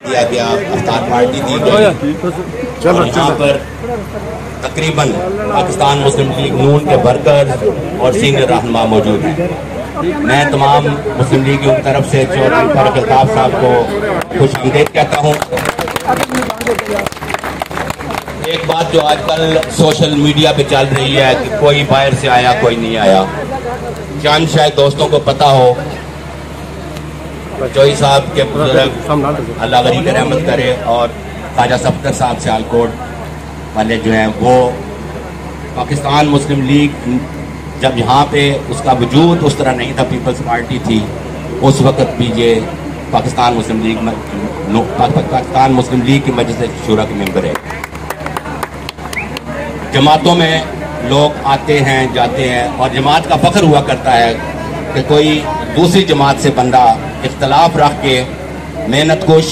دیا گیا، افطار پارٹی دی گئی اور یہاں پر تقریباً پاکستان مسلم لیگ نون کے ورکر اور سینئر رہنما موجود ہیں۔ میں تمام مسلم لیگ کی طرف سے چودھری فاروق الطاف صاحب کو خوش آمدید کہتا ہوں۔ ایک بات جو آج کل سوشل میڈیا پہ چل رہی ہے کہ کوئی باہر سے آیا کوئی نہیں آیا، چند شاید دوستوں کو پتہ ہو، جوئی صاحب کے بزرگ اللہ غریب رحمت کرے اور خواجہ صفدر صاحب سیالکوٹ والے جو ہیں، وہ پاکستان مسلم لیگ جب یہاں پہ اس کا وجود اس طرح نہیں تھا، پیپلز پارٹی تھی، اس وقت بھی یہ پاکستان مسلم لیگ کی مجلس شورا کے ممبر ہے۔ جماعتوں میں لوگ آتے ہیں جاتے ہیں اور جماعت کا فخر ہوا کرتا ہے کہ کوئی دوسری جماعت سے بندہ اختلاف رکھ کے محنت کش،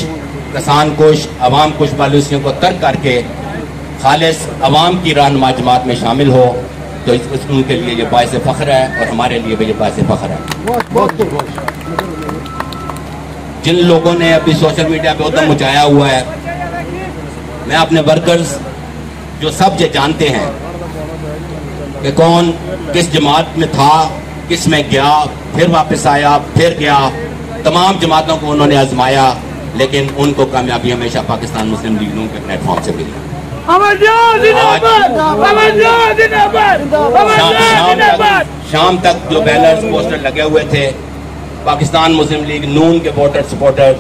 کسان کش، عوام کش پالیسیوں کو ترک کر کے خالص عوام کی رہنما جماعت میں شامل ہو، تو ان کے لیے یہ باعث فخر ہے اور ہمارے لیے بھی یہ باعث فخر ہے۔ جن لوگوں نے ابھی سوشل میڈیا پہ ادھم مچایا ہوا ہے، میں اپنے ورکرز جو سب یہ جانتے ہیں کہ کون کس جماعت میں تھا، کس میں گیا، پھر واپس آیا، پھر گیا، تمام جماعتوں کو انہوں نے آزمایا، لیکن ان کو کامیابی ہمیشہ پاکستان مسلم لیگ نون کے پلیٹ فارم سے ملی۔ شام تک جو بینرز پوسٹر لگے ہوئے تھے، پاکستان مسلم لیگ نون کے ووٹر سپورٹر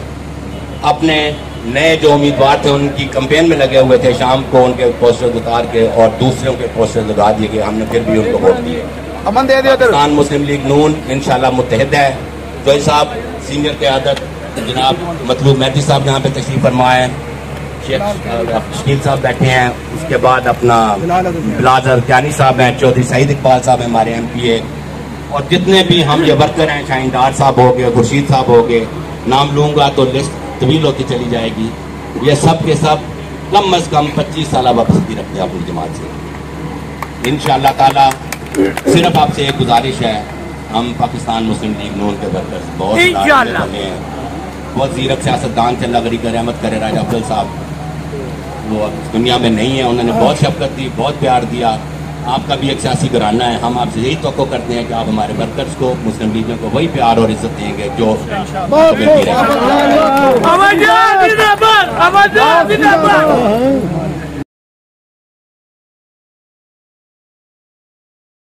اپنے نئے جو امیدوار تھے ان کی کمپین میں لگے ہوئے تھے، شام کو ان کے پوسٹر اتار کے اور دوسروں کے پوسٹر لگا دیے گئے، ہم نے پھر بھی ان کو ووٹ دیے۔ پاکستان مسلم لیگ نون انشاءاللہ متحد ہے۔ جوئی صاحب سینئر قیادت، جناب مطلوب مہدی صاحب یہاں پہ تشریف فرما ہے، شیخ شکیل صاحب بیٹھے ہیں، اس کے بعد اپنا بلال ارکیانی صاحب ہیں، چودھری سعید اقبال صاحب ہیں ہمارے MP اے، اور جتنے بھی ہم یہ ورکر ہیں، شاہین ڈار صاحب ہو گئے، خورشید صاحب ہو گئے، نام لوں گا تو لسٹ طویل ہوتی چلی جائے گی۔ یہ سب کے سب کم از کم 25 سالہ وابستگی رکھتے ہیں اپنی جماعت سے۔ انشاءاللہ تعالیٰ صرف آپ سے ایک گزارش ہے، ہم پاکستان مسلم لیگ نون کے ورکرز بہت بنے ہیں، بہت زیرک سیاستدان تھے، اللہ غریب رحمت کرے، راجہ افضل صاحب، وہ دنیا میں نہیں ہیں، انہوں نے بہت شفقت دی، بہت پیار دیا۔ آپ کا بھی ایک سیاسی گھرانہ ہے، ہم آپ سے یہی توقع کرتے ہیں کہ آپ ہمارے ورکرز کو، مسلم لیگوں کو وہی پیار اور عزت دیں گے جو ملتی رہے۔